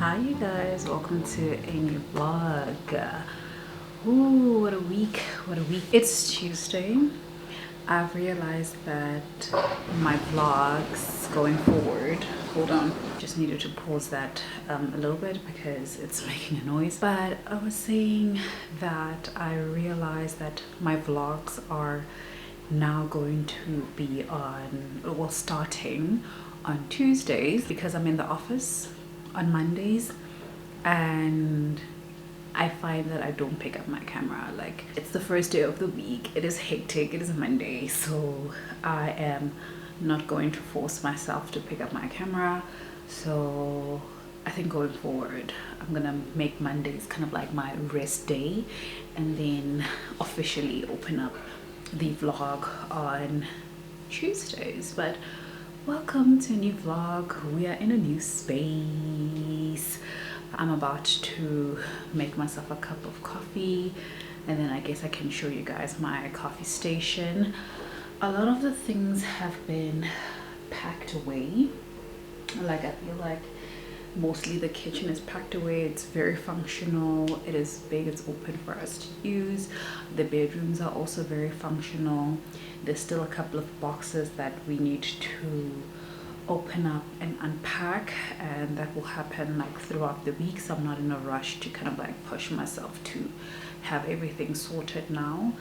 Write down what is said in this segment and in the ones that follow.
Hi you guys, welcome to a new vlog. Ooh, what a week, what a week. It's Tuesday. I've realized that my vlogs going forward, hold on, just needed to pause that a little bit because it's making a noise. But I was saying that I realized that my vlogs are now going to be on, well, starting on Tuesdays because I'm in the office on Mondays, and I find that I don't pick up my camera. Like, it's the first day of the week, it is hectic, it is Monday, so I am not going to force myself to pick up my camera. So I think going forward I'm gonna make Mondays kind of like my rest day, and then officially open up the vlog on Tuesdays. But welcome to a new vlog. We are in a new space. I'm about to make myself a cup of coffee, and then I guess I can show you guys my coffee station. A lot of the things have been packed away. Like, I feel like mostly the kitchen is packed away. It's very functional, it is big, it's open for us to use. The bedrooms are also very functional. There's still a couple of boxes that we need to open up and unpack, and that will happen like throughout the week, so I'm not in a rush to kind of like push myself to have everything sorted now.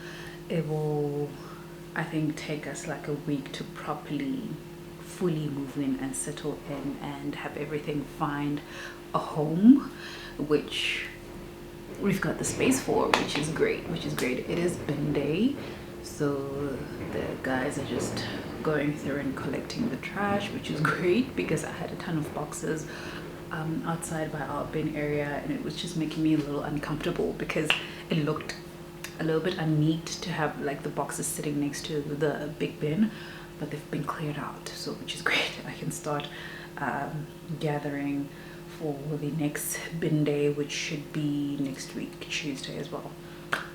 It will, I think, take us like a week to properly fully move in and settle in and have everything find a home, which we've got the space for, which is great. It is bin day, so the guys are just going through and collecting the trash, which is great because I had a ton of boxes outside by our bin area, and it was just making me a little uncomfortable because it looked a little bit unneat to have like the boxes sitting next to the big bin, but they've been cleared out, so which is great. I can start gathering for the next bin day, which should be next week, Tuesday as well.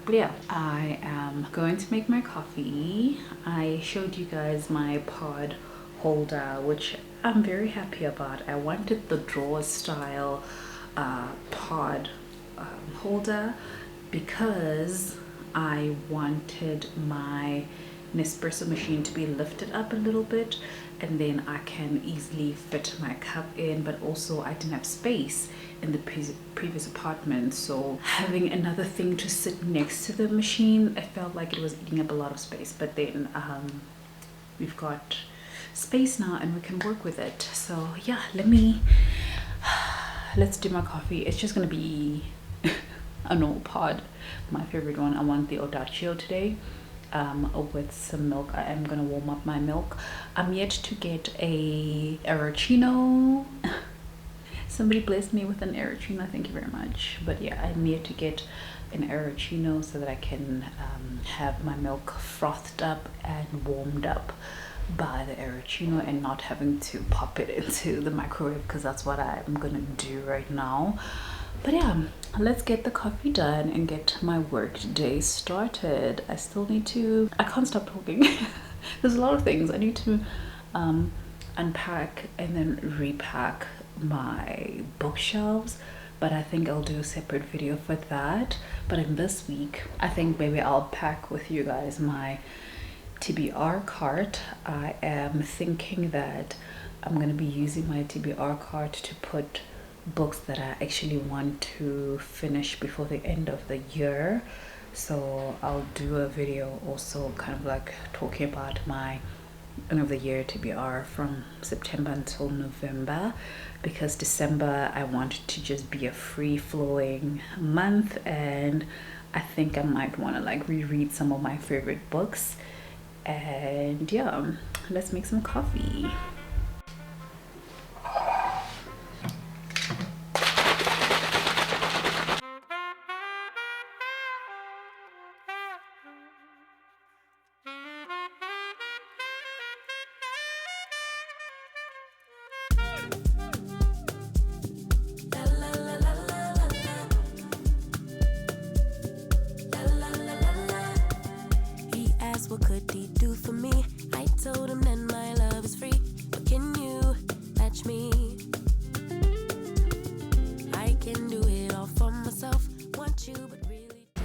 But yeah, I am going to make my coffee. I showed you guys my pod holder, which I'm very happy about. I wanted the drawer style pod holder because I wanted my Nespresso machine to be lifted up a little bit, and then I can easily fit my cup in. But also I didn't have space in the previous apartment, so having another thing to sit next to the machine, I felt like it was eating up a lot of space. But then we've got space now and we can work with it. So yeah, let's do my coffee. It's just gonna be a normal pod, my favorite one. I want the Odaccio today with some milk. I am gonna warm up my milk. I'm yet to get a Arrowccino. Somebody blessed me with an Arrowccino, thank you very much. But yeah, I'm yet to get an Arrowccino so that I can have my milk frothed up and warmed up by the Arrowccino and not having to pop it into the microwave, because that's what I'm gonna do right now. But yeah, let's get the coffee done and get my work day started. I still need to, I can't stop talking. There's a lot of things I need to unpack and then repack my bookshelves, but I think I'll do a separate video for that. But in this week, I think maybe I'll pack with you guys my TBR cart. I am thinking that I'm going to be using my TBR cart to put books that I actually want to finish before the end of the year. So I'll do a video also kind of like talking about my end of the year TBR from September until November, because December I want it to just be a free-flowing month, and I think I might want to like reread some of my favorite books. And yeah, let's make some coffee. What could he do for me? I told him that my love is free. But can you match me?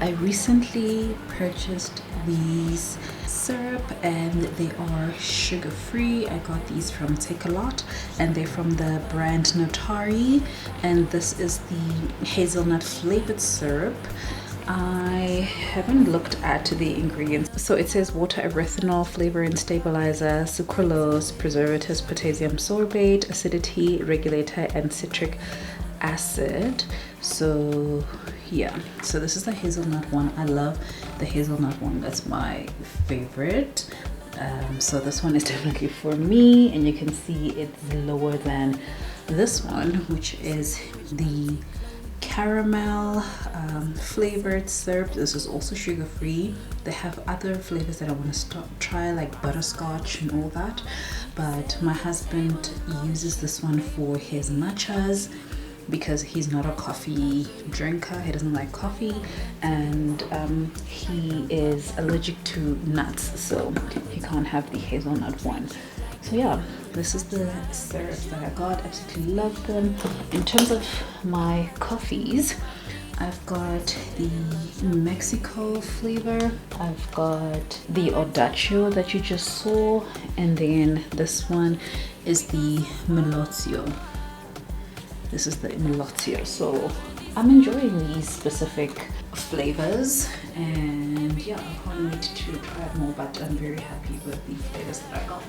I recently purchased these syrup and they are sugar free. I got these from TAKEALOT and they're from the brand Notari, and this is the hazelnut flavored syrup. I haven't looked at the ingredients. So it says water, erythritol, flavoring stabilizer, sucralose, preservatives, potassium sorbate, acidity regulator, and citric acid. So yeah, so this is the hazelnut one. I love the hazelnut one, that's my favorite. So this one is definitely for me, and you can see it's lower than this one, which is the caramel flavored syrup. This is also sugar free. They have other flavors that I want to try, like butterscotch and all that, but my husband uses this one for his matchas because he's not a coffee drinker. He doesn't like coffee, and he is allergic to nuts, so he can't have the hazelnut one. So yeah, this is the syrup that I got. Absolutely love them. In terms of my coffees, I've got the Mexico flavor, I've got the Audacio that you just saw, and then this one is the Melozio. This is the Melozio. So I'm enjoying these specific flavors, and yeah, I can't wait to try more, but I'm very happy with the flavors that I got.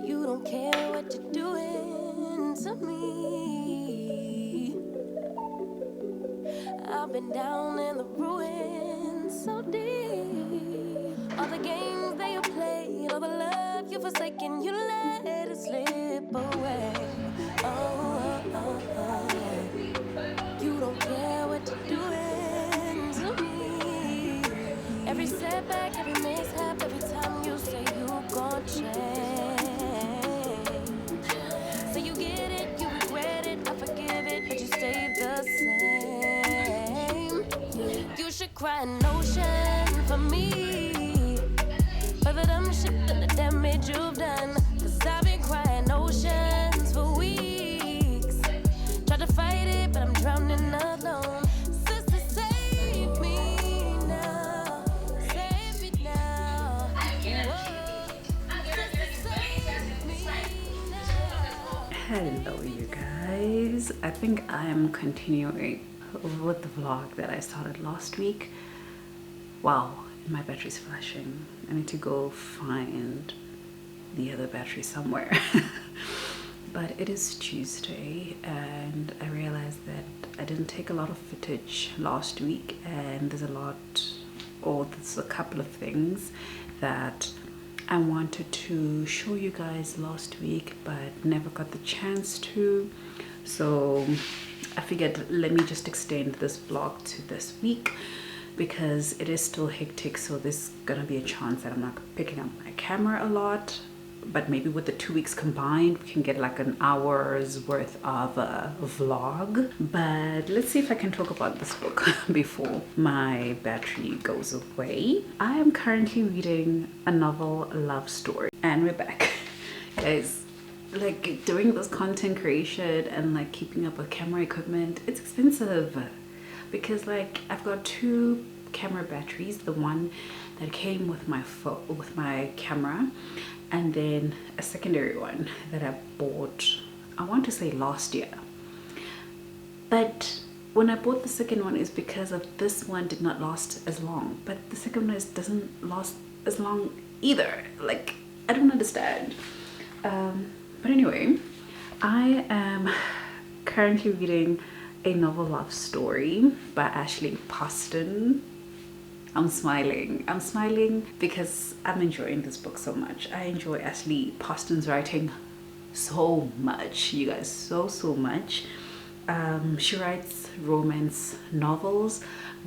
You don't care what you're doing to me. I've been down in the ruins so deep. All the games that you play, all the love you forsaken, you let it slip away. Oh, oh, oh. You don't care what you're doing to me. Every setback, every mishap, every time you say you gon' change. So you get it, you regret it, I forgive it, but you stay the same. You should cry an ocean for me, for the dumb shit and the damage you've done. Cause I've been crying oceans for weeks. Try to fight it, but I'm drowning alone. Sister, save me now. Save me now. Sister, save me now. Hello you guys, I think I'm continuing with the vlog that I started last week. Wow, my battery's flashing. I need to go find the other battery somewhere. But it is Tuesday and I realized that I didn't take a lot of footage last week, and there's a couple of things that I wanted to show you guys last week but never got the chance to. So I figured let me just extend this vlog to this week because it is still hectic, so there's gonna be a chance that I'm not picking up my camera a lot, but maybe with the 2 weeks combined we can get like an hour's worth of a vlog. But let's see if I can talk about this book before my battery goes away. I am currently reading a novel love story, and we're back. Guys, like doing this content creation and like keeping up with camera equipment, it's expensive because like I've got 2 camera batteries, the one that came with my camera, and then a secondary one that I bought, I want to say last year. But when I bought the second one is because of this one did not last as long, but the second one doesn't last as long either. Like, I don't understand. But anyway, I am currently reading a novel love story by Ashley Poston. I'm smiling because I'm enjoying this book so much. I enjoy Ashley Poston's writing so much, you guys, so much. She writes romance novels,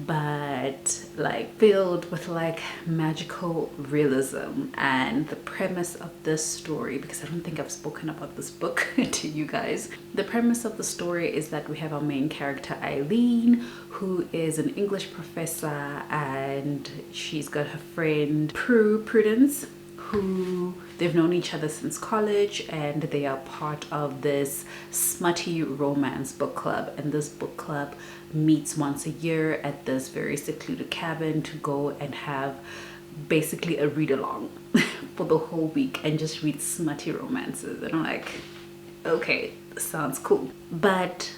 but like filled with like magical realism. And the premise of this story, because I don't think I've spoken about this book to you guys, the premise of the story is that we have our main character Eileen, who is an English professor, and she's got her friend Prudence, who they've known each other since college, and they are part of this smutty romance book club. And this book club meets once a year at this very secluded cabin to go and have basically a read-along for the whole week and just read smutty romances. And I'm like, okay, sounds cool. But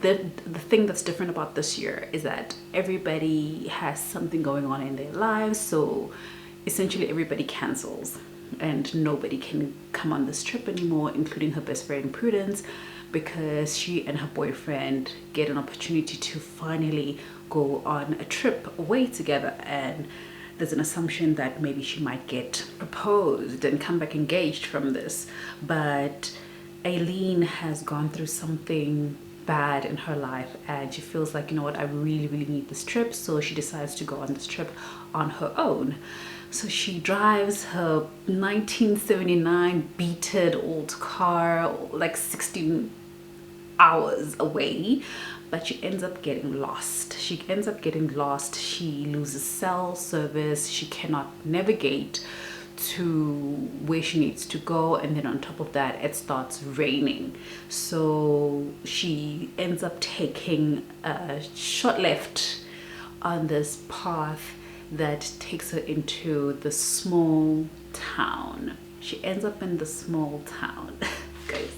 the thing that's different about this year is that everybody has something going on in their lives, so essentially everybody cancels and nobody can come on this trip anymore, including her best friend Prudence, because she and her boyfriend get an opportunity to finally go on a trip away together. And there's an assumption that maybe she might get proposed and come back engaged from this. But Eileen has gone through something bad in her life, and she feels like, you know what, I really need this trip. So she decides to go on this trip on her own. So she drives her 1979 beaten old car like 16 hours away, but she ends up getting lost. She loses cell service. She cannot navigate to where she needs to go, and then on top of that it starts raining. So she ends up taking a short left on this path that takes her into the small town. She ends up in the small town. Guys,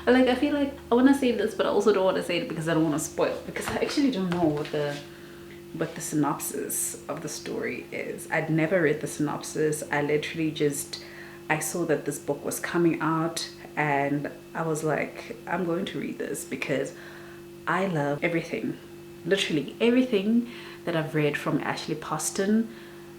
like, I feel like I want to say this, but I also don't want to say it because I don't want to spoil it, because I actually don't know what the synopsis of the story is. I'd never read the synopsis. I saw that this book was coming out and I was like, I'm going to read this because I love everything. Literally everything that I've read from Ashley Poston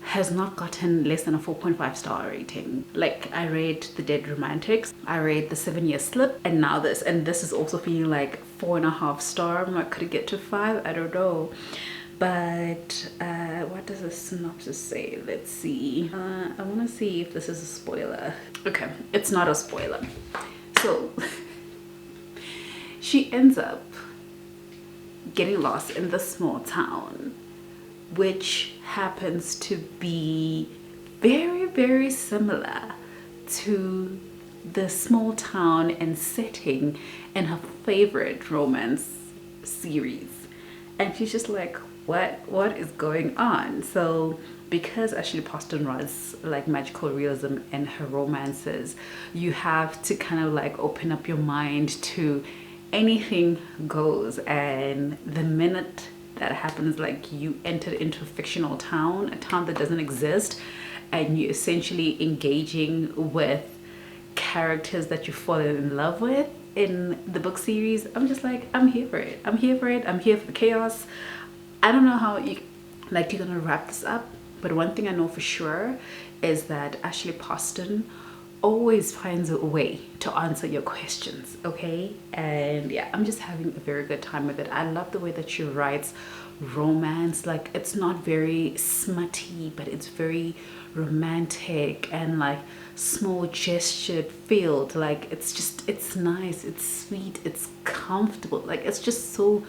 has not gotten less than a 4.5 star rating. Like, I read The Dead Romantics, I read The 7-Year Slip, and now this. And this is also feeling like 4.5 star. I'm like, could it get to 5? I don't know. But what does the synopsis say? Let's see. I want to see if this is a spoiler. Okay, it's not a spoiler. So she ends up getting lost in this small town, which happens to be very similar to the small town and setting in her favorite romance series. And she's just like, what is going on? So because Ashley Poston writes like magical realism in her romances, you have to kind of like open up your mind to anything goes. And the minute that happens, like, you enter into a fictional town, a town that doesn't exist, and you're essentially engaging with characters that you've fallen in love with in the book series. I'm just like, I'm here for it. I'm here for the chaos. I don't know how you're gonna wrap this up, but one thing I know for sure is that Ashley Poston always finds a way to answer your questions, okay? And yeah, I'm just having a very good time with it. I love the way that she writes romance. Like, it's not very smutty, but it's very romantic and like small gestured filled. Like, it's nice, it's sweet, it's comfortable. Like, it's so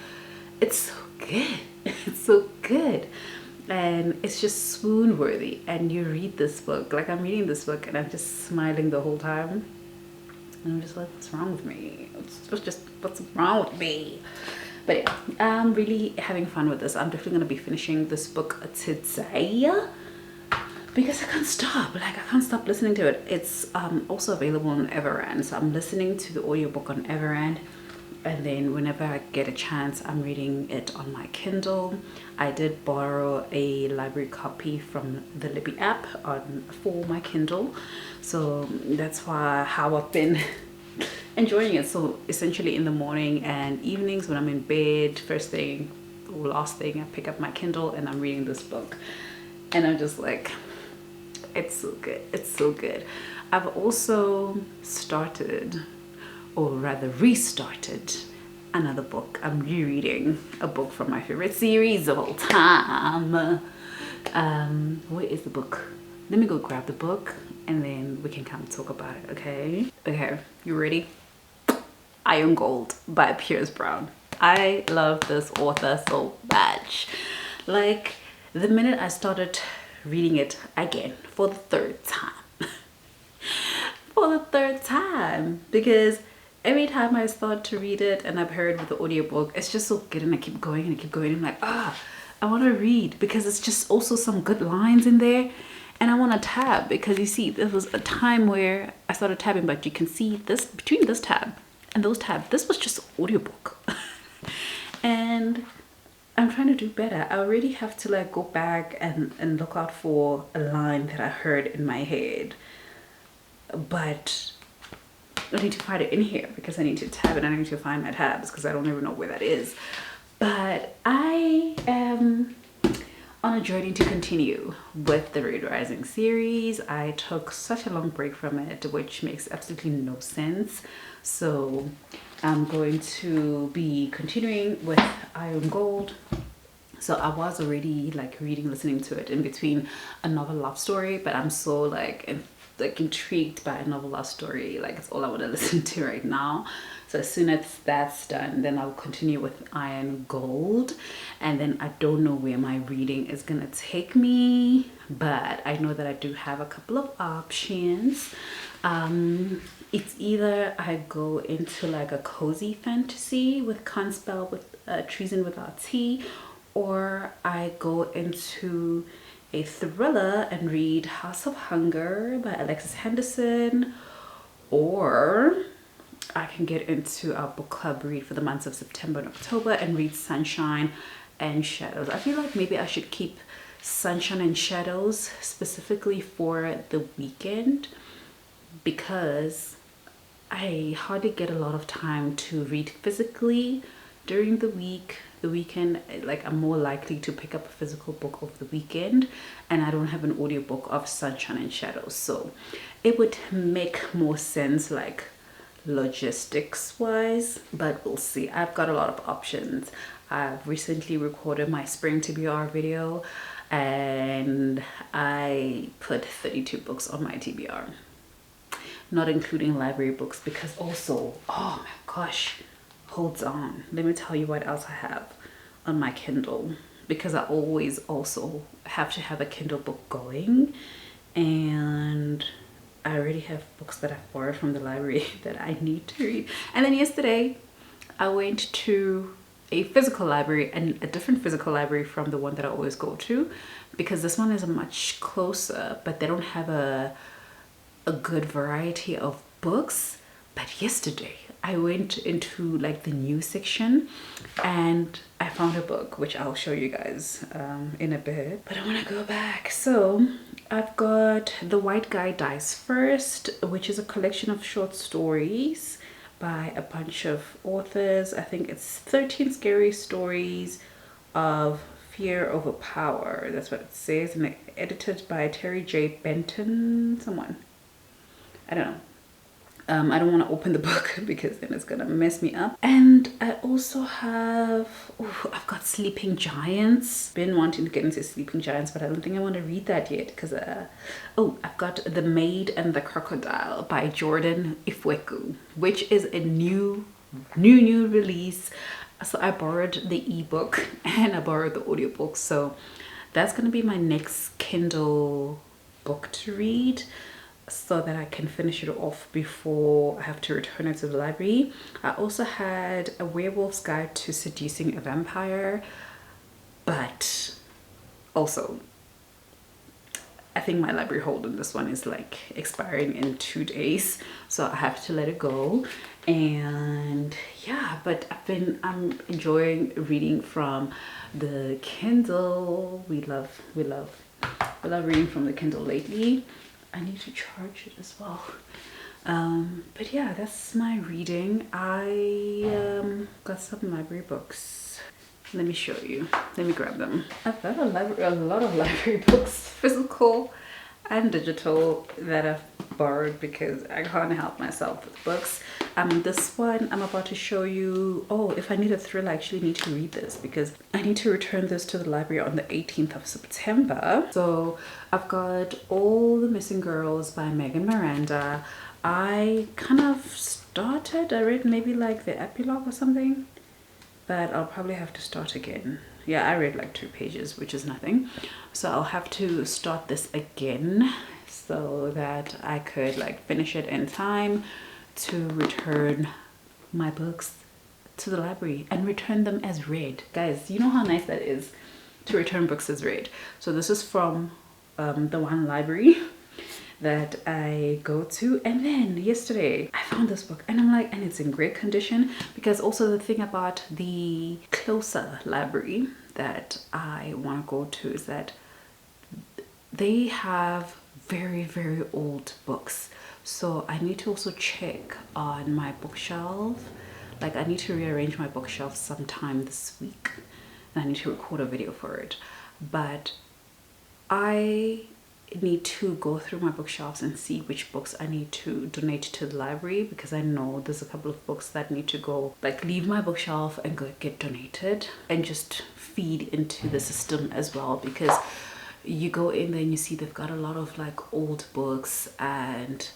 good. It's so good. And it's just swoon worthy. And you read this book, like, I'm reading this book and I'm just smiling the whole time, and I'm just like, what's wrong with me? What's wrong with me? But yeah, I'm really having fun with this. I'm definitely going to be finishing this book today because I can't stop. Like, I can't stop listening to it. It's also available on Everand, so I'm listening to the audiobook on Everand, and then whenever I get a chance, I'm reading it on my Kindle. I did borrow a library copy from the Libby app for my Kindle, so that's how I've been enjoying it. So essentially in the morning and evenings when I'm in bed, first thing or last thing, I pick up my Kindle and I'm reading this book, and I'm just like, it's so good, it's so good. I've also started, or rather restarted, another book. I'm rereading a book from my favorite series of all time. Where is the book? Let me go grab the book and then we can come talk about it. Okay, you ready? Iron Gold by Piers Brown. I love this author so much. Like, the minute I started reading it again for the third time because every time I start to read it and I've heard with the audiobook, it's just so good, and I keep going and I keep going. I'm like, I want to read because it's just also some good lines in there, and I want to tab because you see, there was a time where I started tabbing, but you can see this between this tab and those tabs, this was just audiobook. And I'm trying to do better. I already have to like go back and look out for a line that I heard in my head, but I need to find it in here because I need to tab it and I need to find my tabs because I don't even know where that is. But I am on a journey to continue with the Red Rising series. I took such a long break from it, which makes absolutely no sense. So I'm going to be continuing with Iron Gold. So I was already like listening to it in between a novel love story, but I'm so like intrigued by a novel love story. Like, it's all I want to listen to right now. So as soon as that's done, then I'll continue with Iron Gold. And then I don't know where my reading is gonna take me, but I know that I do have a couple of options. It's either I go into like a cozy fantasy with Can't Spell with Treason Without Tea, or I go into a thriller and read House of Hunger by Alexis Henderson, or I can get into our book club read for the months of September and October and read Sunshine and Shadows. I feel like maybe I should keep Sunshine and Shadows specifically for the weekend because I hardly get a lot of time to read physically during the week. The weekend, like, I'm more likely to pick up a physical book over the weekend, and I don't have an audiobook of Sunshine and Shadows, so it would make more sense like logistics wise, but we'll see. I've got a lot of options. I've recently recorded my spring TBR video and I put 32 books on my TBR, not including library books, because also, oh my gosh, hold on, let me tell you what else I have on my Kindle, because I always also have to have a Kindle book going, and I already have books that I've borrowed from the library that I need to read. And then yesterday I went to a physical library, and a different physical library from the one that I always go to, because this one is much closer, but they don't have a good variety of books. But yesterday I went into like the new section and I found a book, which I'll show you guys in a bit, but I want to go back. So I've got The White Guy Dies First, which is a collection of short stories by a bunch of authors. I think it's 13 scary stories of fear over power. That's what it says, and edited by Terry J. Benton, someone. I don't know. I don't want to open the book because then it's gonna mess me up. And I also have, I've got Sleeping Giants. Been wanting to get into Sleeping Giants, but I don't think I want to read that yet because I've got The Maid and the Crocodile by Jordan Ifweku, which is a new release. So I borrowed the ebook and I borrowed the audiobook, so that's gonna be my next Kindle book to read. so that I can finish it off before I have to return it to the library. I also had A Werewolf's Guide to Seducing a Vampire, but also I think my library hold on this one is like expiring in 2 days, so I have to let it go. And yeah, but I'm enjoying reading from the Kindle. We love reading from the Kindle lately. I need to charge it as well. But yeah, that's my reading. I got some library books. Let me show you. Let me grab them. I've got a lot of library books, physical and digital, that I've borrowed because I can't help myself with books. This one I'm about to show you. Oh, if I need a thrill, I actually need to read this because I need to return this to the library on the 18th of September. So I've got All the Missing Girls by Megan Miranda. I kind of started, I read maybe like the epilogue or something, but I'll probably have to start again. Yeah, I read like 2 pages, which is nothing. So I'll have to start this again so that I could like finish it in time to return my books to the library and return them as read. Guys, you know how nice that is to return books as read. So this is from the one library that I go to, and then yesterday I found this book and I'm like, and it's in great condition, because also the thing about the closer library that I want to go to is that they have very old books. So I need to also check on my bookshelf. Like I need to rearrange my bookshelf sometime this week and I need to record a video for it. But I need to go through my bookshelves and see which books I need to donate to the library, because I know there's a couple of books that need to go, like leave my bookshelf and go get donated and just feed into the system as well, because you go in there and you see they've got a lot of like old books, and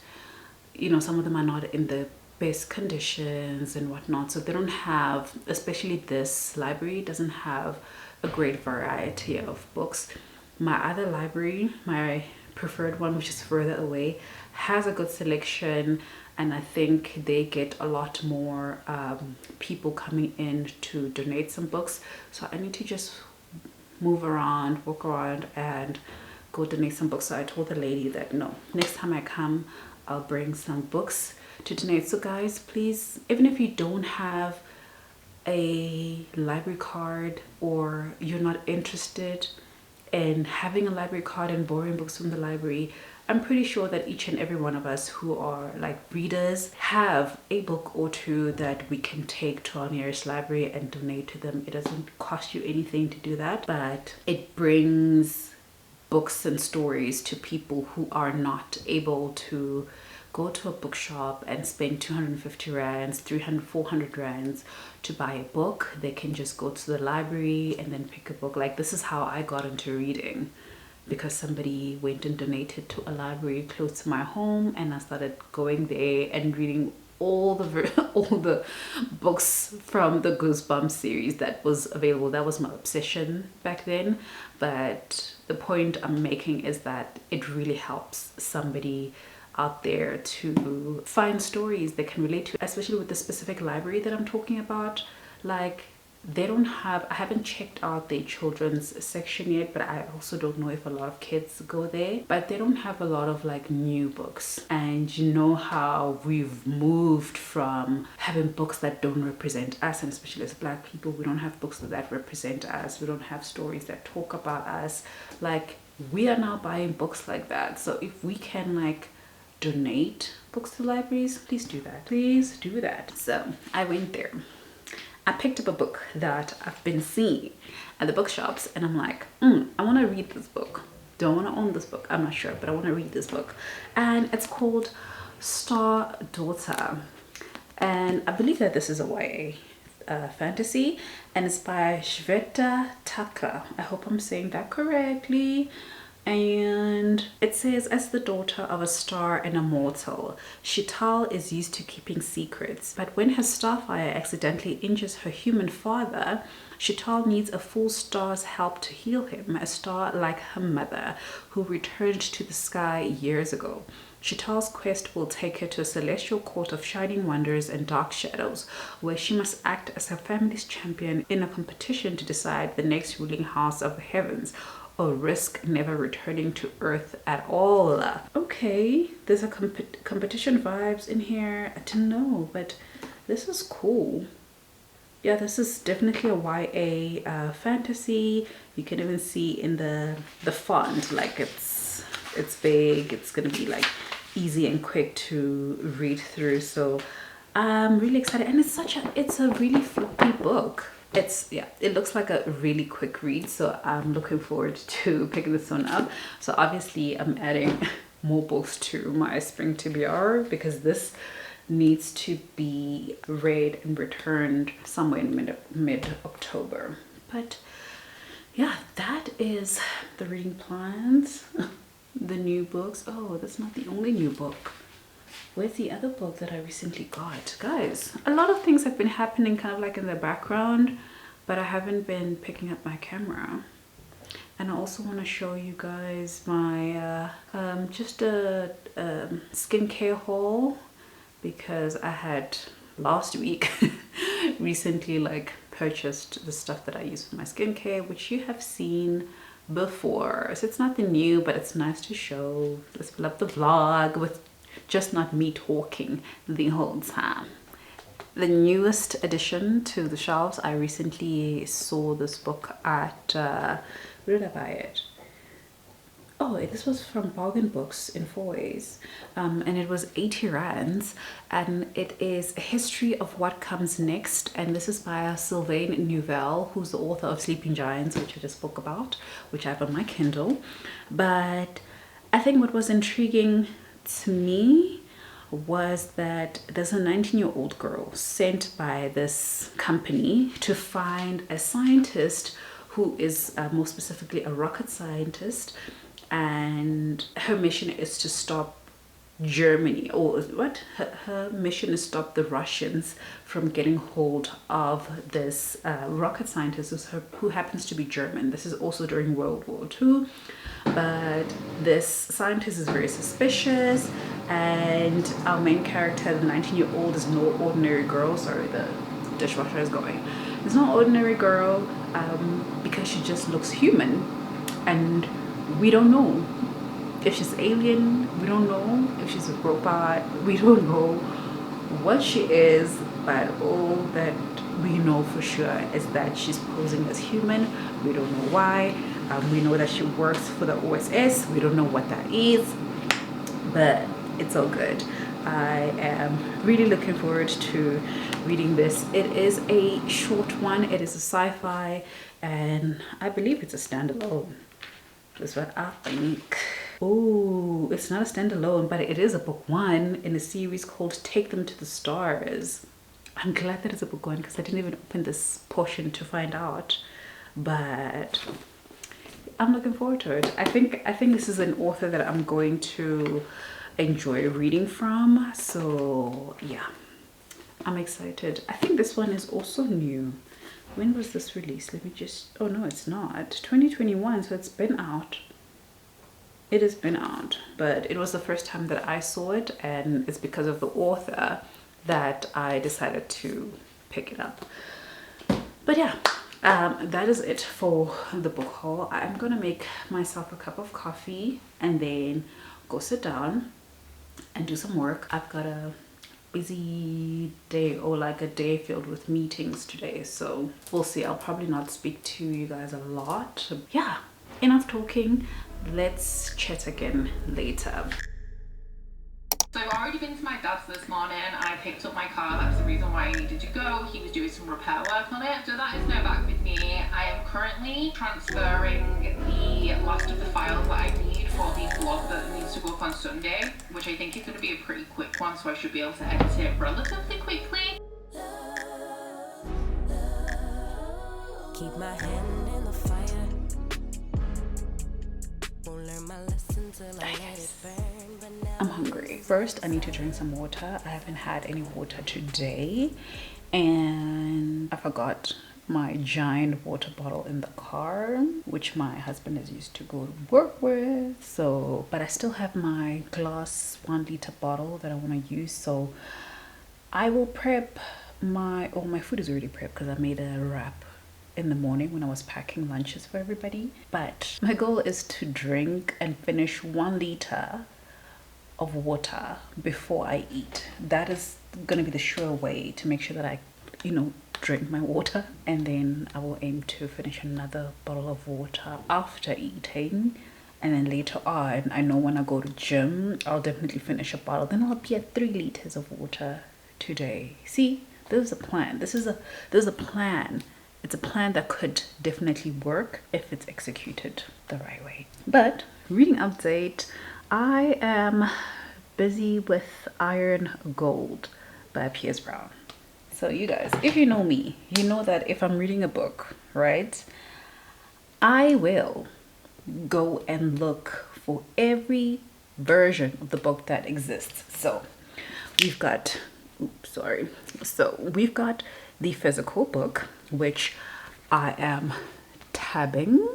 you know, some of them are not in the best conditions and whatnot, so they don't have, especially this library doesn't have a great variety of books. My other library, my preferred one, which is further away, has a good selection, and I think they get a lot more people coming in to donate some books. So I need to just move around, walk around and go donate some books. So I told the lady that no, next time I come I'll bring some books to donate. So guys, please, even if you don't have a library card or you're not interested in having a library card and borrowing books from the library, I'm pretty sure that each and every one of us who are like readers have a book or two that we can take to our nearest library and donate to them. It doesn't cost you anything to do that, but it brings books and stories to people who are not able to go to a bookshop and spend 250 rands, 300, 400 rands to buy a book. They can just go to the library and then pick a book. Like this is how I got into reading, because somebody went and donated to a library close to my home, and I started going there and reading all the books from the Goosebumps series that was available. That was my obsession back then. But the point I'm making is that it really helps somebody out there to find stories they can relate to, especially with the specific library that I'm talking about. Like they don't have, I haven't checked out their children's section yet, but I also don't know if a lot of kids go there, but they don't have a lot of like new books. And you know how we've moved from having books that don't represent us, and especially as Black people, we don't have books that represent us, we don't have stories that talk about us. Like we are now buying books like that. So if we can like donate books to libraries, please do that. Please do that. So I went there. I picked up a book that I've been seeing at the bookshops, and I'm like, I want to read this book. Do I want to own this book? I'm not sure, but I want to read this book. And it's called Star Daughter. And I believe that this is a YA fantasy, and it's by Shweta Tucker. I hope I'm saying that correctly. And it says, as the daughter of a star and a mortal, Shital is used to keeping secrets. But when her starfire accidentally injures her human father, Shital needs a full star's help to heal him, a star like her mother, who returned to the sky years ago. Chital's quest will take her to a celestial court of shining wonders and dark shadows, where she must act as her family's champion in a competition to decide the next ruling house of the heavens, or risk never returning to Earth at all. Okay, there's a competition vibes in here. I don't know, but this is cool. Yeah, this is definitely a YA fantasy. You can even see in the font, like it's big. It's gonna be like easy and quick to read through. So I'm really excited, and it's a really fluffy book. It looks like a really quick read, so I'm looking forward to picking this one up. So obviously I'm adding more books to my spring TBR because this needs to be read and returned somewhere in mid-October. But yeah, that is the reading plans. The new books. Oh, that's not the only new book. Where's the other book that I recently got? Guys, a lot of things have been happening kind of like in the background, but I haven't been picking up my camera. And I also want to show you guys my just a skincare haul, because I had last week recently like purchased the stuff that I use for my skincare, which you have seen before. So it's nothing new, but it's nice to show. Let's fill up the vlog with just not me talking the whole time. The newest addition to the shelves, I recently saw this book at where did I buy it? Oh, this was from Bargain Books in Fourways, and it was 80 rands, and it is a history of what comes next, and this is by Sylvain Neuvel, who's the author of Sleeping Giants, which I just spoke about, which I have on my Kindle. But I think what was intriguing to me was that there's a 19-year-old girl sent by this company to find a scientist who is more specifically a rocket scientist, and her mission is to stop Germany, or what? Her mission is to stop the Russians from getting hold of this rocket scientist who happens to be German. This is also during World War II, but this scientist is very suspicious, and our main character, the 19-year-old, is no ordinary girl. Sorry, the dishwasher is going. It's not ordinary girl because she just looks human, and we don't know if she's alien, we don't know if she's a robot, we don't know what she is, but all that we know for sure is that she's posing as human. We don't know why. We know that she works for the OSS. We don't know what that is, but it's all good. I am really looking forward to reading this. It is a short one. It is a sci-fi, and I believe it's a standalone. That's what I think. Oh, it's not a standalone, but it is a book one in a series called Take Them to the Stars. I'm glad that it's a book one because I didn't even open this portion to find out, but I'm looking forward to it. I think this is an author that I'm going to enjoy reading from. So yeah, I'm excited. I think this one is also new. When was this released? Let me just, oh no, it's not. 2021, so it's been out. It has been out, but it was the first time that I saw it, and it's because of the author that I decided to pick it up. But yeah, that is it for the book haul. I'm gonna make myself a cup of coffee and then go sit down and do some work. I've got a busy day, or like a day filled with meetings today, so we'll see. I'll probably not speak to you guys a lot. Yeah, enough talking. Let's chat again later. So I've already been to my dad's this morning. I picked up my car. That's the reason why I needed to go. He was doing some repair work on it. So that is now back with me. I am currently transferring the last of the files that I need for the vlog that needs to go up on Sunday, which I think is going to be a pretty quick one, so I should be able to edit it relatively quickly. Keep my hand in the fire. Won't learn my lesson till I let it burn. But now I'm hungry. First, I need to drink some water. I haven't had any water today, and I forgot my giant water bottle in the car, which my husband has used to go to work with. So, but I still have my glass 1 liter bottle that I want to use. So I will prep my food is already prepped because I made a wrap in the morning when I was packing lunches for everybody. But my goal is to drink and finish 1 liter of water before I eat. That is going to be the sure way to make sure that I, drink my water. And then I will aim to finish another bottle of water after eating. And then later on, I know when I go to gym, I'll definitely finish a bottle. Then I'll be at 3 liters of water today. See, this is a plan. This is a plan. It's a plan that could definitely work if it's executed the right way. But reading update, I am busy with Iron Gold by Piers Brown. So you guys, if you know me, you know that if I'm reading a book, right, I will go and look for every version of the book that exists. So we've got, we've got the physical book, which I am tabbing,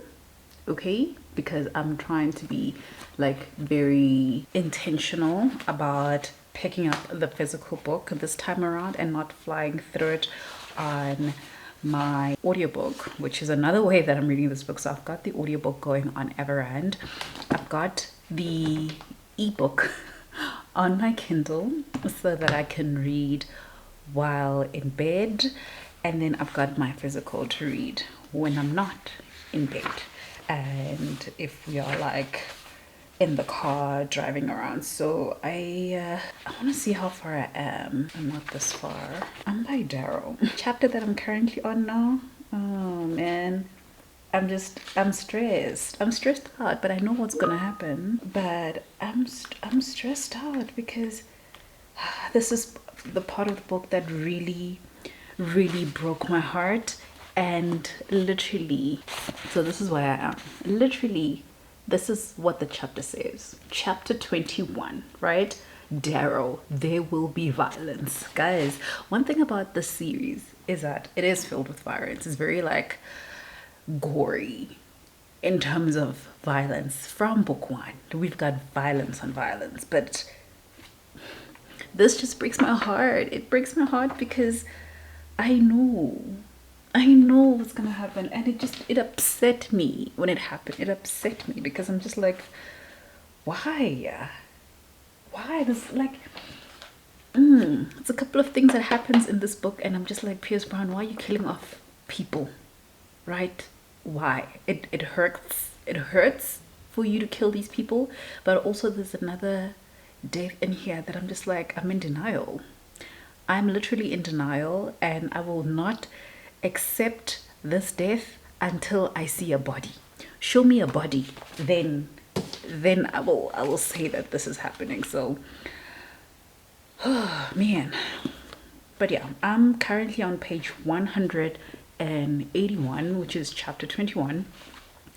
okay, because I'm trying to be like very intentional about picking up the physical book this time around and not flying through it on my audiobook, which is another way that I'm reading this book. So I've got the audiobook going on Everand. I've got the ebook on my Kindle so that I can read while in bed, and then I've got my physical to read when I'm not in bed, and if we are like in the car driving around. So I want to see how far I am. I'm not this far. I'm by Darrow. Chapter that I'm currently on now. Oh man, I'm stressed. I'm stressed out, but I know what's gonna happen. But I'm stressed out because this is the part of the book that really broke my heart. And literally, so this is where I am. Literally, this is what the chapter says. Chapter 21, right? Darrow, there will be violence. Guys, one thing about this series is that it is filled with violence. It's very like gory in terms of violence. From book one, we've got violence on violence, but this just breaks my heart. It breaks my heart because I know what's gonna happen, and it upset me when it happened. It upset me because I'm just like, why this, like, it's a couple of things that happens in this book and I'm just like, Piers Brown, why are you killing off people, right? Why? It hurts for you to kill these people, but also there's another death in here that I'm just like, I'm in denial. I'm literally in denial, and I will not accept this death until I see a body. Show me a body, then I will say that this is happening. So oh man. But yeah, I'm currently on page 181, which is chapter 21.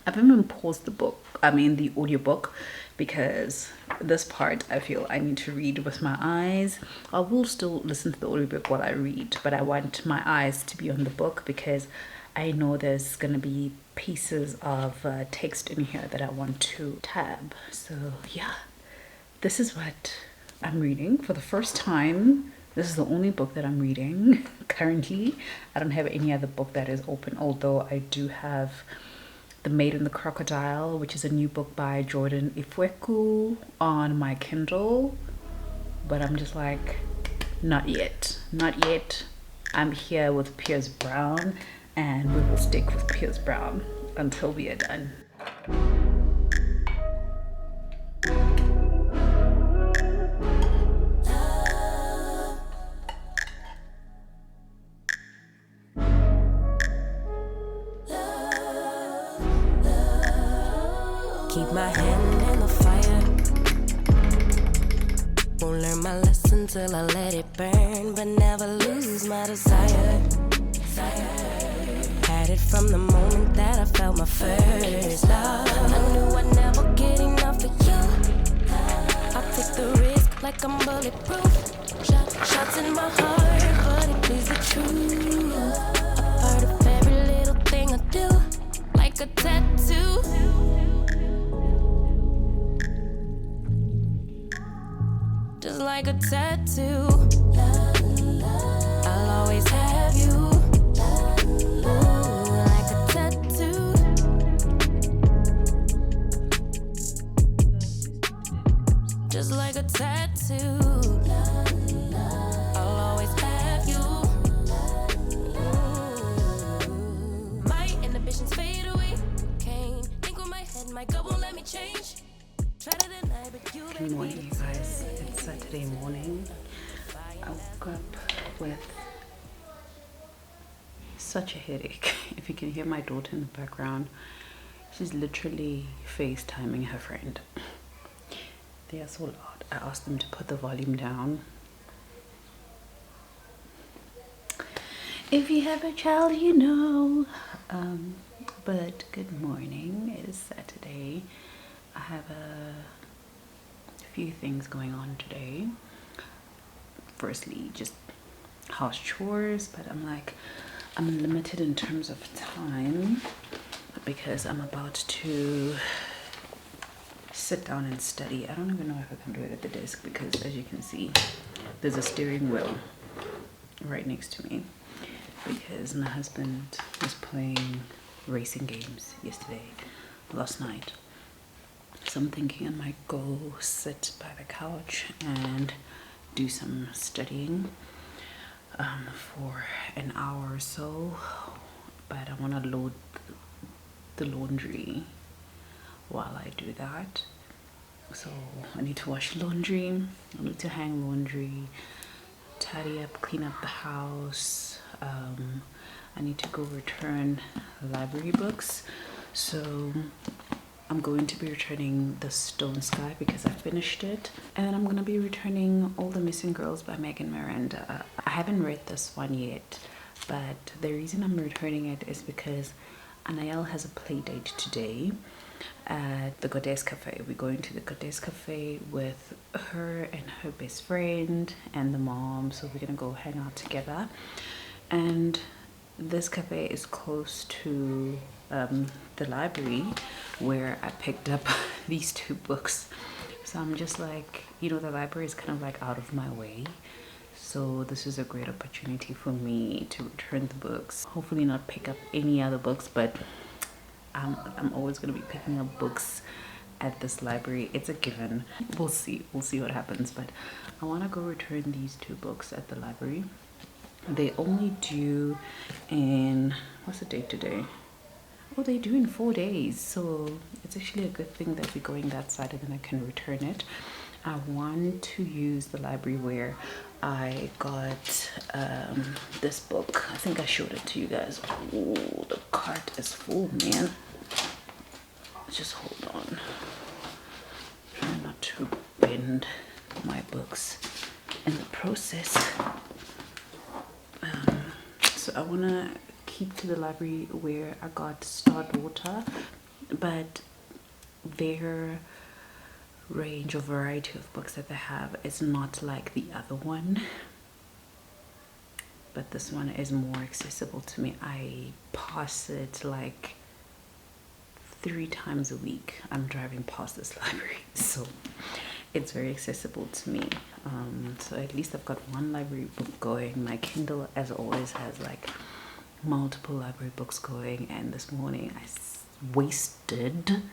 I've even paused the audiobook, because this part I feel I need to read with my eyes. I will still listen to the audiobook while I read, but I want my eyes to be on the book because I know there's gonna be pieces of text in here that I want to tab. So yeah, this is what I'm reading for the first time. This is the only book that I'm reading currently. I don't have any other book that is open, although I do have The Maid and the Crocodile, which is a new book by Jordan Ifweku, on my Kindle. But I'm just like, not yet. I'm here with Piers Brown, and we will stick with Piers Brown until we are done. Keep my hand in the fire. Won't learn my lesson till I let it burn, but never lose my desire. Had it from the moment that I felt my first love. I knew I'd never get enough of you. I take the risk like I'm bulletproof. Shots in my heart, but it please the truth. A part of every like a tattoo. I'll always have you. Ooh, like a tattoo. Just like a tattoo. I'll always have you. Ooh. My inhibitions fade away. Can't think with my head, my gut won't let me change. Try to deny, but you Good morning, you guys. It's Saturday morning. I woke up with such a headache. If you can hear my daughter in the background, she's literally FaceTiming her friend. They are so loud. I asked them to put the volume down. If you have a child, you know. But good morning. It is Saturday. I have a few things going on today. Firstly, just house chores, but I'm limited in terms of time because I'm about to sit down and study. I don't even know if I can do it at the desk because, as you can see, there's a steering wheel right next to me because my husband was playing racing games last night. So I'm thinking I might go sit by the couch and do some studying for an hour or so, but I want to load the laundry while I do that. So I need to wash laundry, I need to hang laundry, tidy up, clean up the house. I need to go return library books. So I'm going to be returning The Stone Sky because I finished it, and then I'm going to be returning All the Missing Girls by Megan Miranda. I haven't read this one yet, but the reason I'm returning it is because Anael has a play date today at the Goddess Cafe. We're going to the Goddess Cafe with her and her best friend and the mom, so we're going to go hang out together. And this cafe is close to the library where I picked up these two books. So I'm just like, the library is kind of like out of my way. So this is a great opportunity for me to return the books. Hopefully not pick up any other books, but I'm always going to be picking up books at this library. It's a given. We'll see what happens, but I want to go return these two books at the library. They only due in, what's the date today? Oh, they do in 4 days, so it's actually a good thing that we're going that side and then I can return it. I want to use the library where I got this book. I think I showed it to you guys. Oh, the cart is full, man. Just hold on. Try not to bend my books in the process. So I want to keep to the library where I got Star Daughter, but their range or variety of books that they have is not like the other one, but this one is more accessible to me. I pass it like 3 times a week. I'm driving past this library, so it's very accessible to me. So at least I've got one library book going. My Kindle, as always, has like multiple library books going, and this morning I wasted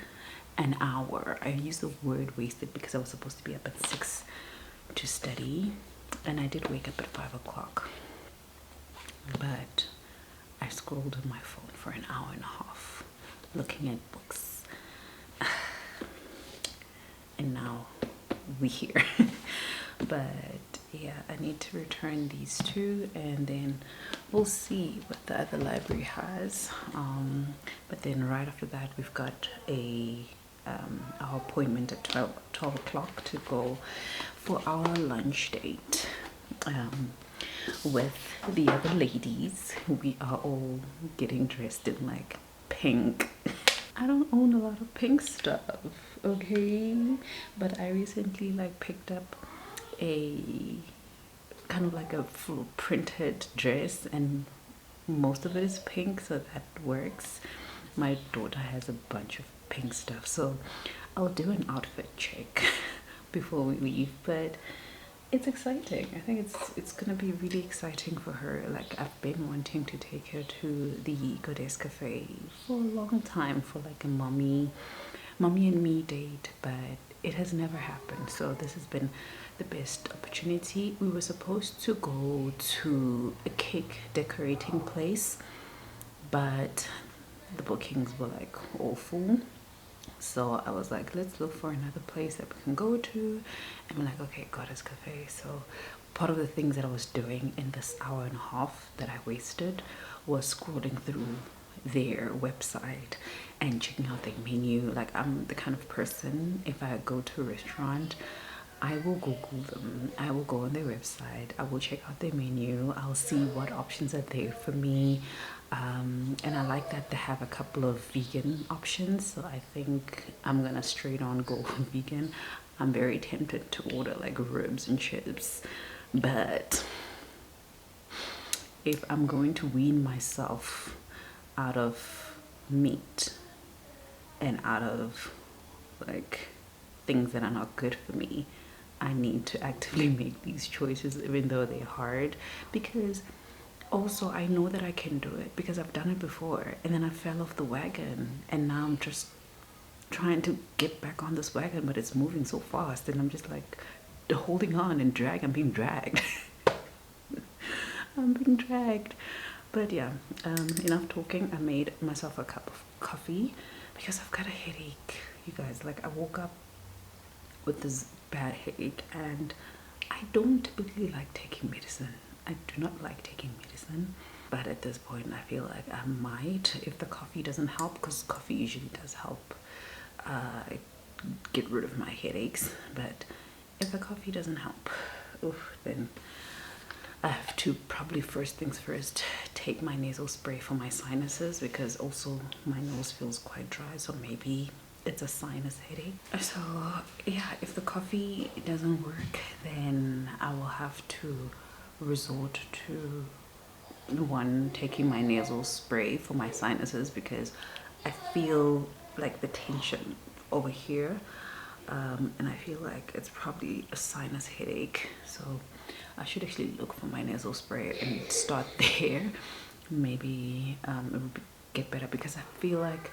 an hour. I use the word wasted because I was supposed to be up at 6 to study, and I did wake up at 5 o'clock, but I scrolled on my phone for an hour and a half looking at books, and now we're here. But yeah, I need to return these two, and then we'll see what the other library has. But then right after that, we've got our appointment at 12 o'clock to go for our lunch date with the other ladies. We are all getting dressed in like pink. I don't own a lot of pink stuff, okay, but I recently like picked up a kind of like a full printed dress, and most of it is pink, so that works. My daughter has a bunch of pink stuff, so I'll do an outfit check before we leave. But it's exciting. I think it's gonna be really exciting for her. Like, I've been wanting to take her to the Goddess Cafe for a long time, for like a mommy and me date, but it has never happened. So this has been the best opportunity. We were supposed to go to a cake decorating place, but the bookings were like awful. So I was like, let's look for another place that we can go to. And we're like, okay, Goddess Cafe. So part of the things that I was doing in this hour and a half that I wasted was scrolling through their website and checking out their menu. Like, I'm the kind of person, if I go to a restaurant, I will Google them. I will go on their website. I will check out their menu. I'll see what options are there for me. And I like that they have a couple of vegan options. So I think I'm gonna straight on go vegan. I'm very tempted to order like ribs and chips. But if I'm going to wean myself out of meat and out of like things that are not good for me, I need to actively make these choices, even though they're hard, because also I know that I can do it because I've done it before and then I fell off the wagon, and now I'm just trying to get back on this wagon, but it's moving so fast and I'm just like holding on and I'm being dragged. I'm being dragged. But yeah, enough talking. I made myself a cup of coffee because I've got a headache, you guys. Like, I woke up with this bad headache and I don't really like taking medicine. I do not like taking medicine, but at this point I feel like I might, if the coffee doesn't help, because coffee usually does help get rid of my headaches. But if the coffee doesn't help, then I have to probably, first things first, take my nasal spray for my sinuses, because also my nose feels quite dry, so maybe it's a sinus headache. So yeah, if the coffee doesn't work, then I will have to resort to taking my nasal spray for my sinuses, because I feel like the tension over here, and I feel like it's probably a sinus headache. So I should actually look for my nasal spray and start there. Maybe it would get better, because I feel like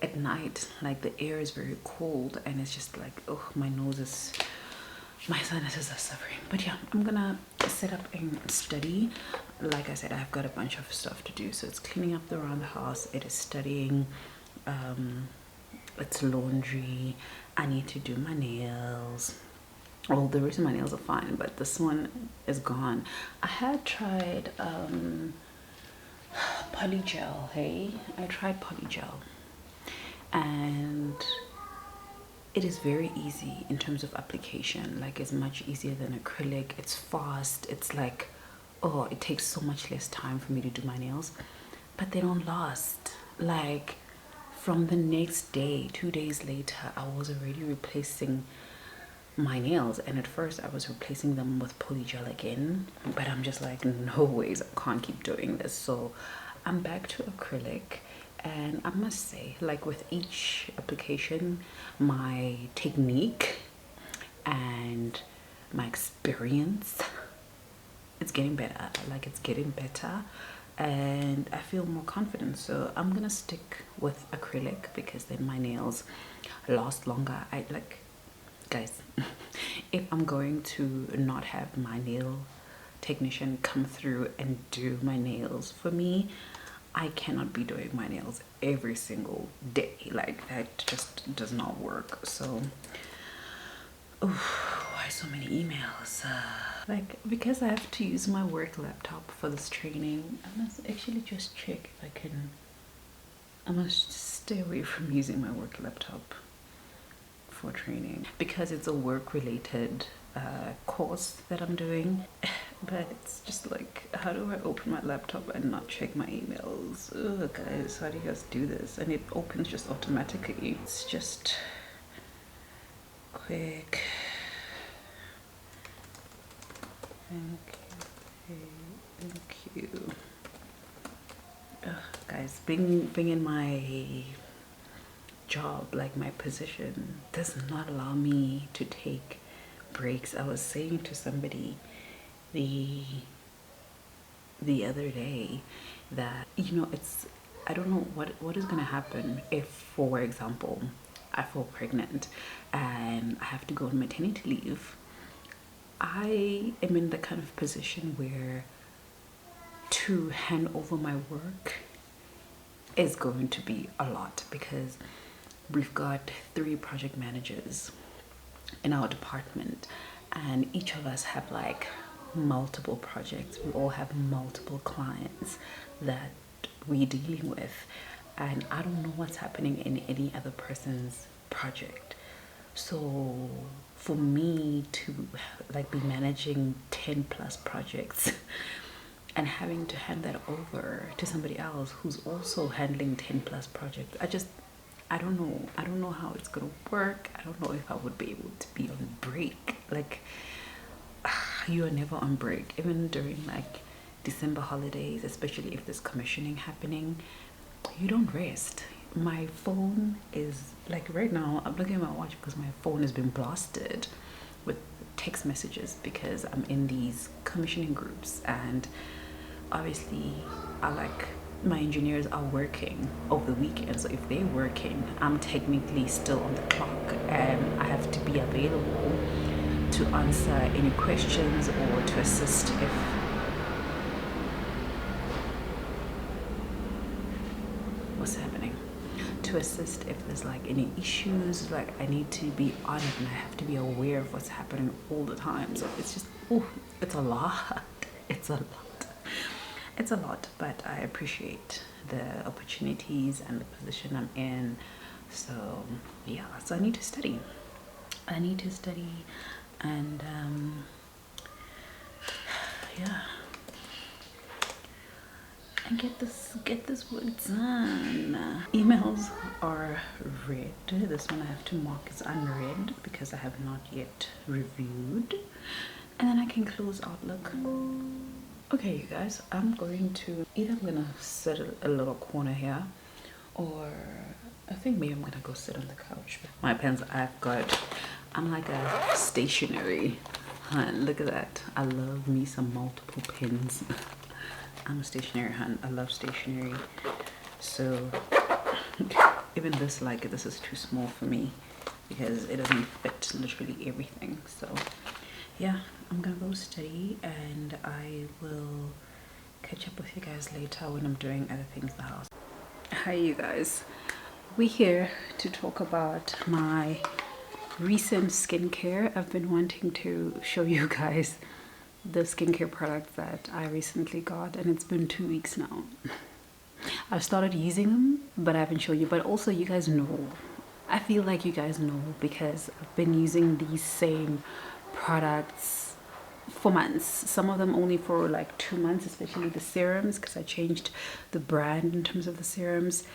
at night, like, the air is very cold and it's just like, oh, my sinuses are suffering. But yeah, I'm gonna set up and study. Like I said, I've got a bunch of stuff to do. So it's cleaning up around the house, it is studying, it's laundry, I need to do my nails. Well, the rest of my nails are fine, but this one is gone. I had tried polygel. I tried polygel, and it is very easy in terms of application. Like, it's much easier than acrylic. It's fast. It's like, oh, it takes so much less time for me to do my nails, but they don't last. Like, from the next day, 2 days later, I was already replacing my nails, and at first I was replacing them with polygel again, but I'm just like, no ways, I can't keep doing this. So I'm back to acrylic, and I must say, like, with each application, my technique and my experience, it's getting better. Like, it's getting better, and I feel more confident. So I'm gonna stick with acrylic, because then my nails last longer. Guys, if I'm going to not have my nail technician come through and do my nails for me, I cannot be doing my nails every single day. Like, that just does not work. So why so many emails? Like, because I have to use my work laptop for this training, I must actually just check if I can. I must stay away from using my work laptop for training, because it's a work related course that I'm doing. But it's just like, how do I open my laptop and not check my emails? Ugh, guys, how do you guys do this? And it opens just automatically. It's just quick. Thank you. Ugh, guys, being in my job, like, my position does not allow me to take breaks. I was saying to somebody the other day that, you know, it's, I don't know what is going to happen if, for example, I fall pregnant and I have to go on maternity leave. I am in the kind of position where to hand over my work is going to be a lot, because we've got 3 project managers in our department, and each of us have like multiple projects. We all have multiple clients that we're dealing with, and I don't know what's happening in any other person's project. So for me to like be managing 10 plus projects and having to hand that over to somebody else who's also handling 10 plus projects, I don't know how it's gonna work. I don't know if I would be able to be on break. Like, you are never on break, even during like December holidays, especially if there's commissioning happening. You don't rest. My phone is like, right now I'm looking at my watch because my phone has been blasted with text messages because I'm in these commissioning groups, and obviously my engineers are working over the weekend. So if they're working, I'm technically still on the clock, and I have to be available to answer any questions or to assist if there's like any issues. Like, I need to be on it and I have to be aware of what's happening all the time. So it's just, it's a lot. It's a lot, but I appreciate the opportunities and the position I'm in. So yeah, so I need to study and yeah, and get this work done. Emails are read. This one I have to mark as unread because I have not yet reviewed, and then I can close Outlook. Okay, you guys, I'm gonna sit a little corner here, or I think maybe I'm gonna go sit on the couch. My pens I'm like a stationary hun. Look at that. I love me some multiple pens. I'm a stationary hun. I love stationery. So even this is too small for me because it doesn't fit literally everything. So yeah, I'm gonna go study, and I will catch up with you guys later when I'm doing other things in the house. Hi you guys, we're here to talk about my recent skincare. I've been wanting to show you guys the skincare products that I recently got, and it's been 2 weeks now. I've started using them, but I haven't shown you. But also, you guys know, I feel like you guys know, because I've been using these same products for months, some of them only for like 2 months, especially the serums, because I changed the brand in terms of the serums.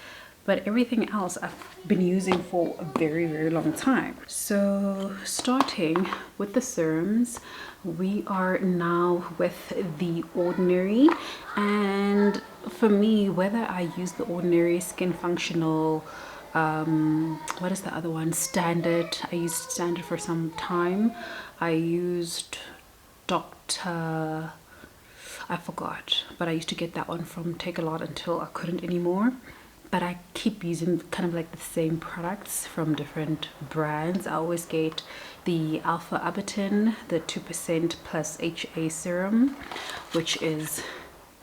But everything else I've been using for a very, very long time. So starting with the serums, we are now with the Ordinary. And for me, whether I use the Ordinary, Skin Functional, what is the other one? Standard. I used Standard for some time. I used Dr. I forgot, but I used to get that one from TakeALot until I couldn't anymore. But I keep using kind of like the same products from different brands. I always get the Alpha Abatin, the 2% plus HA serum, which is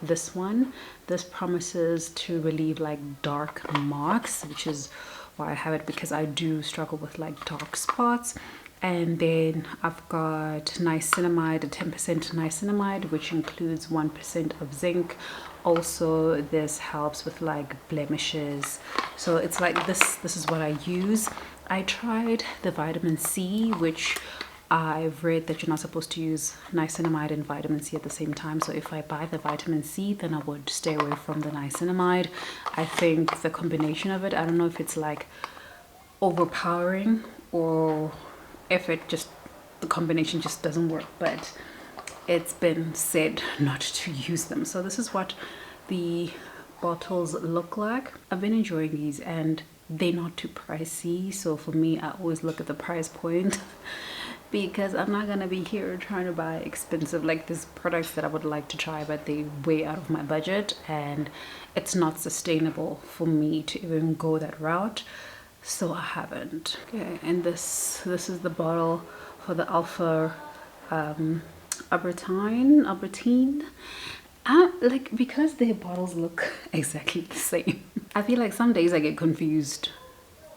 this one. This promises to relieve like dark marks, which is why I have it, because I do struggle with like dark spots. And then I've got niacinamide, a 10% niacinamide, which includes 1% of zinc. Also, this helps with like blemishes. So it's like this is what I use. I tried the vitamin C, which I've read that you're not supposed to use niacinamide and vitamin C at the same time. So if I buy the vitamin C, then I would stay away from the niacinamide. I think the combination of it, I don't know if it's like overpowering or if it just, the combination just doesn't work, but it's been said not to use them. So this is what the bottles look like. I've been enjoying these, and they're not too pricey. So for me, I always look at the price point because I'm not gonna be here trying to buy expensive, like these products that I would like to try but they way out of my budget, and it's not sustainable for me to even go that route, so I haven't. Okay, and this is the bottle for the Alpha Albertine. Like, because their bottles look exactly the same, I feel like some days I get confused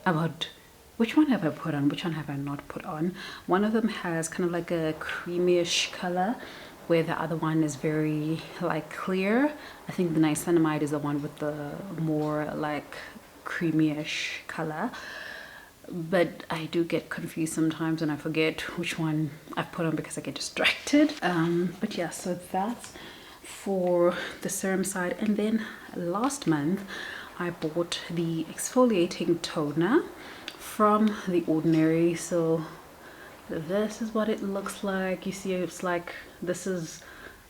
about which one have I put on, which one have I not put on. One of them has kind of like a creamyish color, where the other one is very like clear. I think the niacinamide is the one with the more like creamyish color, but I do get confused sometimes and I forget which one I've put on because I get distracted. But yeah, so that's for the serum side. And then last month I bought the exfoliating toner from The Ordinary. So this is what it looks like. You see, it's like, this is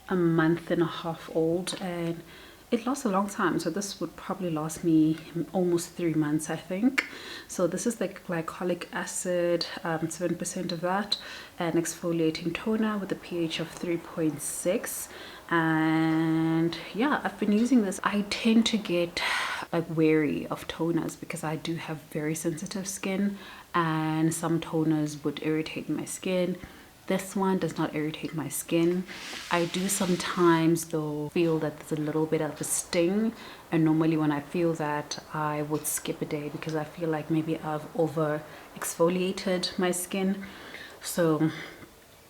a month and a half old and it lasts a long time, so this would probably last me almost 3 months, I think. So this is like glycolic acid, 7% of that, and exfoliating toner with a pH of 3.6. And yeah, I've been using this. I tend to get like wary of toners because I do have very sensitive skin, and some toners would irritate my skin. This one does not irritate my skin. I do sometimes though feel that there's a little bit of a sting, and normally when I feel that, I would skip a day because I feel like maybe I've over exfoliated my skin. So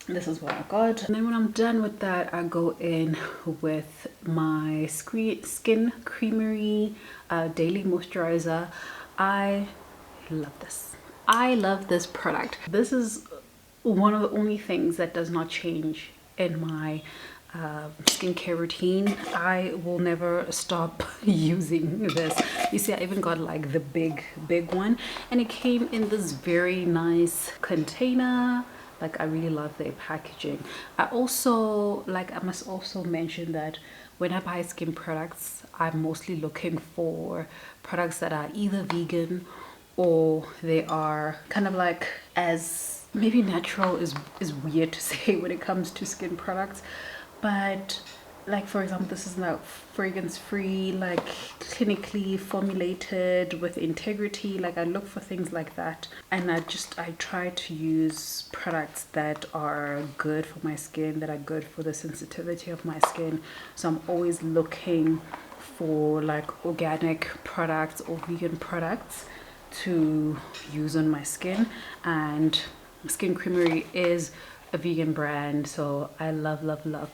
this is what I got. And then when I'm done with that, I go in with my Skin Creamery Daily Moisturizer. I love this. I love this product. This is one of the only things that does not change in my skincare routine. I will never stop using this. You see, I even got like the big one, and it came in this very nice container. Like, I really love their packaging. I must also mention that when I buy skin products, I'm mostly looking for products that are either vegan or they are kind of like, as maybe natural is weird to say when it comes to skin products, but like, for example, this is now fragrance free, like clinically formulated with integrity. Like, I look for things like that, and I try to use products that are good for my skin, that are good for the sensitivity of my skin. So I'm always looking for like organic products or vegan products to use on my skin, and Skin Creamery is a vegan brand, so I love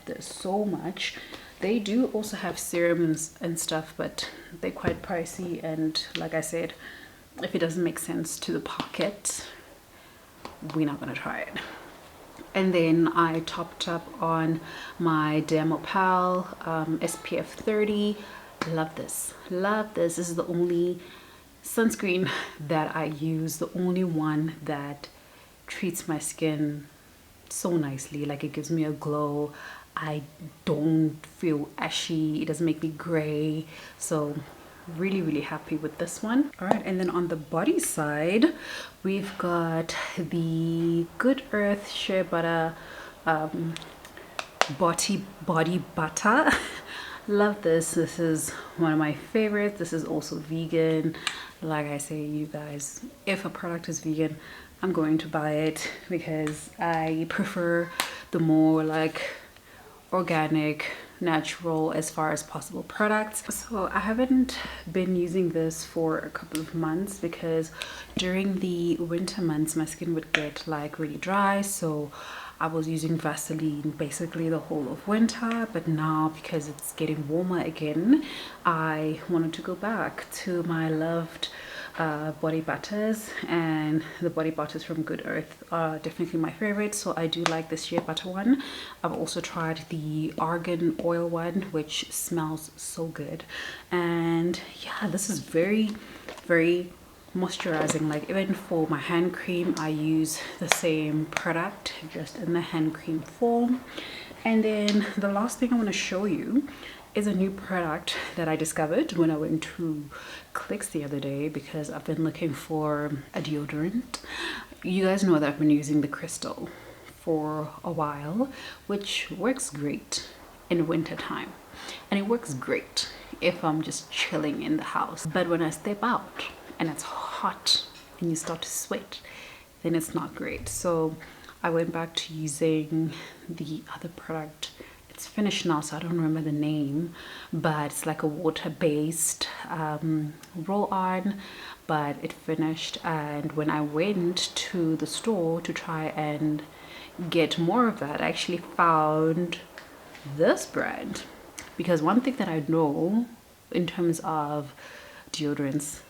this so much. They do also have serums and stuff, but they're quite pricey, and like I said, if it doesn't make sense to the pocket, we're not gonna try it. And then I topped up on my Dermopal SPF 30. Love this. This is the only sunscreen that I use, the only one that treats my skin so nicely. Like, it gives me a glow. I don't feel ashy. It doesn't make me gray. So really happy with this one. All right, and then on the body side, we've got the Good Earth Shea Butter body butter. Love this. This is one of my favorites. This is also vegan. Like I say, you guys, if a product is vegan, I'm going to buy it because I prefer the more like organic, natural, as far as possible products. So I haven't been using this for a couple of months because during the winter months my skin would get like really dry, so I was using Vaseline basically the whole of winter. But now, because it's getting warmer again, I wanted to go back to my loved body butters, and the body butters from Good Earth are definitely my favorite. So I do like this shea butter one. I've also tried the argan oil one, which smells so good. And yeah, this is very moisturizing. Like, even for my hand cream, I use the same product, just in the hand cream form. And then the last thing I want to show you is a new product that I discovered when I went to Clicks the other day, because I've been looking for a deodorant. You guys know that I've been using the Crystal for a while, which works great in winter time, and it works great if I'm just chilling in the house. But when I step out and it's hot and you start to sweat, then it's not great. So I went back to using the other product. It's finished now, so I don't remember the name, but it's like a water-based roll-on, but it finished. And when I went to the store to try and get more of that, I actually found this brand, because one thing that I know in terms of deodorants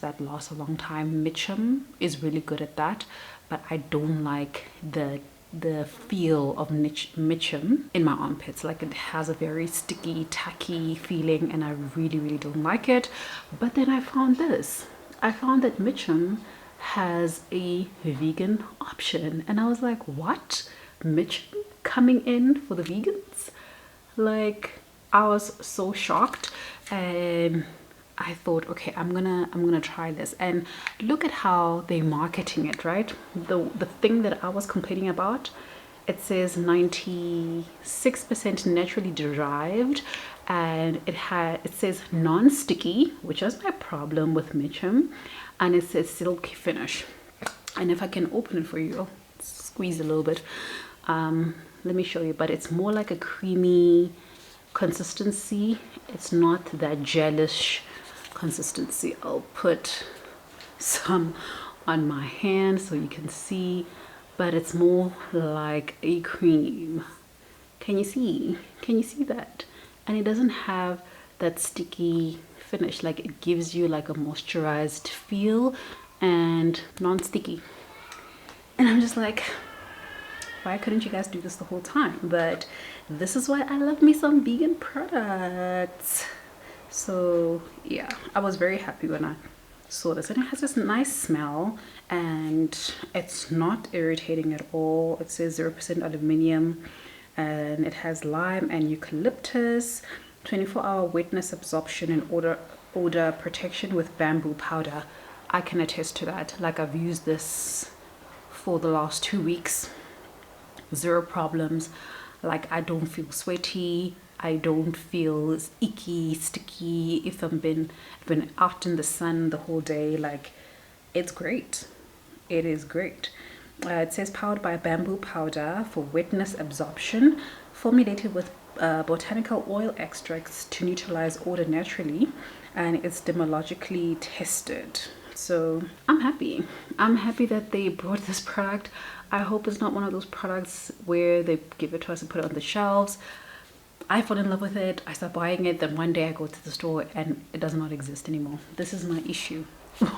that last a long time, Mitchum is really good at that, but I don't like the feel of Mitchum in my armpits. Like, it has a very sticky, tacky feeling, and I really don't like it. But then I found this. I found that Mitchum has a vegan option, and I was like, what? Mitchum coming in for the vegans? Like, I was so shocked, and I thought, okay, I'm gonna try this. And look at how they're marketing it, right? The thing that I was complaining about, it says 96% naturally derived, and it says non-sticky, which is my problem with Mitchum, and it says silky finish. And if I can open it for you, I'll squeeze a little bit. Let me show you. But it's more like a creamy consistency. It's not that gelish consistency. I'll put some on my hand so you can see, but it's more like a cream. Can you see that? And it doesn't have that sticky finish. Like, it gives you like a moisturized feel and non-sticky. And I'm just like, why couldn't you guys do this the whole time? But this is why I love me some vegan products. So yeah, I was very happy when I saw this, and it has this nice smell, and it's not irritating at all. It says 0% aluminium, and it has lime and eucalyptus, 24-hour wetness absorption and odor protection with bamboo powder. I can attest to that. Like, I've used this for the last 2 weeks, zero problems. Like, I don't feel sweaty, I don't feel icky, sticky if I've been out in the sun the whole day. Like, it's great. It is great. It says powered by bamboo powder for wetness absorption, formulated with botanical oil extracts to neutralize odor naturally, and it's dermatologically tested. So I'm happy that they brought this product. I hope it's not one of those products where they give it to us and put it on the shelves. I fall in love with it, I start buying it, then one day I go to the store and it does not exist anymore. This is my issue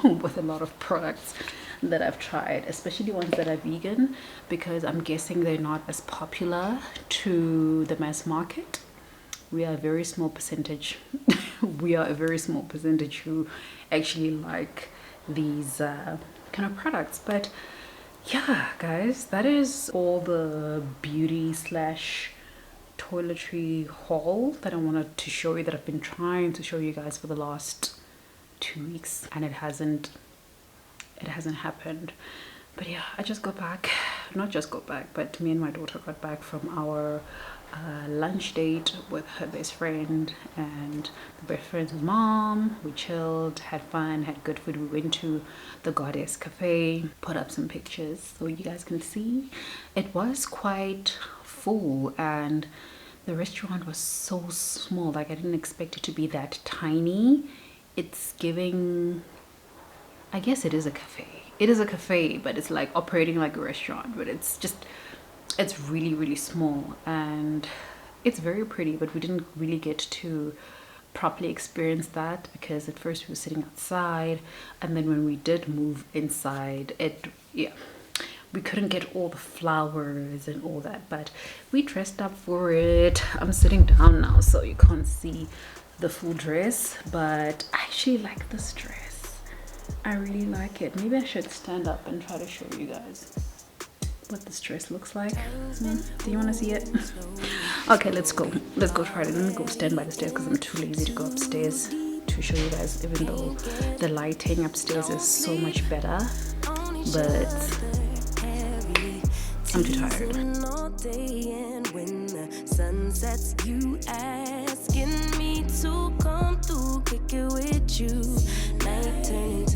with a lot of products that I've tried, especially ones that are vegan, because I'm guessing they're not as popular to the mass market. We are a very small percentage we are a very small percentage who actually like these kind of products. But yeah, guys, that is all the beauty slash toiletry haul that I wanted to show you, that I've been trying to show you guys for the last 2 weeks, and it hasn't happened. But yeah, I just got back, not just got back, but me and my daughter got back from our lunch date with her best friend and the best friend's mom. We chilled, had fun, had good food. We went to the Goddess Cafe, put up some pictures so you guys can see. It was quite full, and the restaurant was so small. Like, I didn't expect it to be that tiny. It's giving, I guess it is a cafe. It is a cafe, but it's like operating like a restaurant, but it's really, really small, and it's very pretty, but we didn't really get to properly experience that because at first we were sitting outside, and then when we did move inside, we couldn't get all the flowers and all that, but we dressed up for it. I'm sitting down now so you can't see the full dress, but I actually like this dress. I really like it. Maybe I should stand up and try to show you guys what this dress looks like. Do you want to see it? Okay, let's go try it. Let me go stand by the stairs because I'm too lazy to go upstairs to show you guys, even though the lighting upstairs is so much better. But I'm too tired. Teasing all day, and when the sun sets, you asking me to come through, kick it with you. Night turning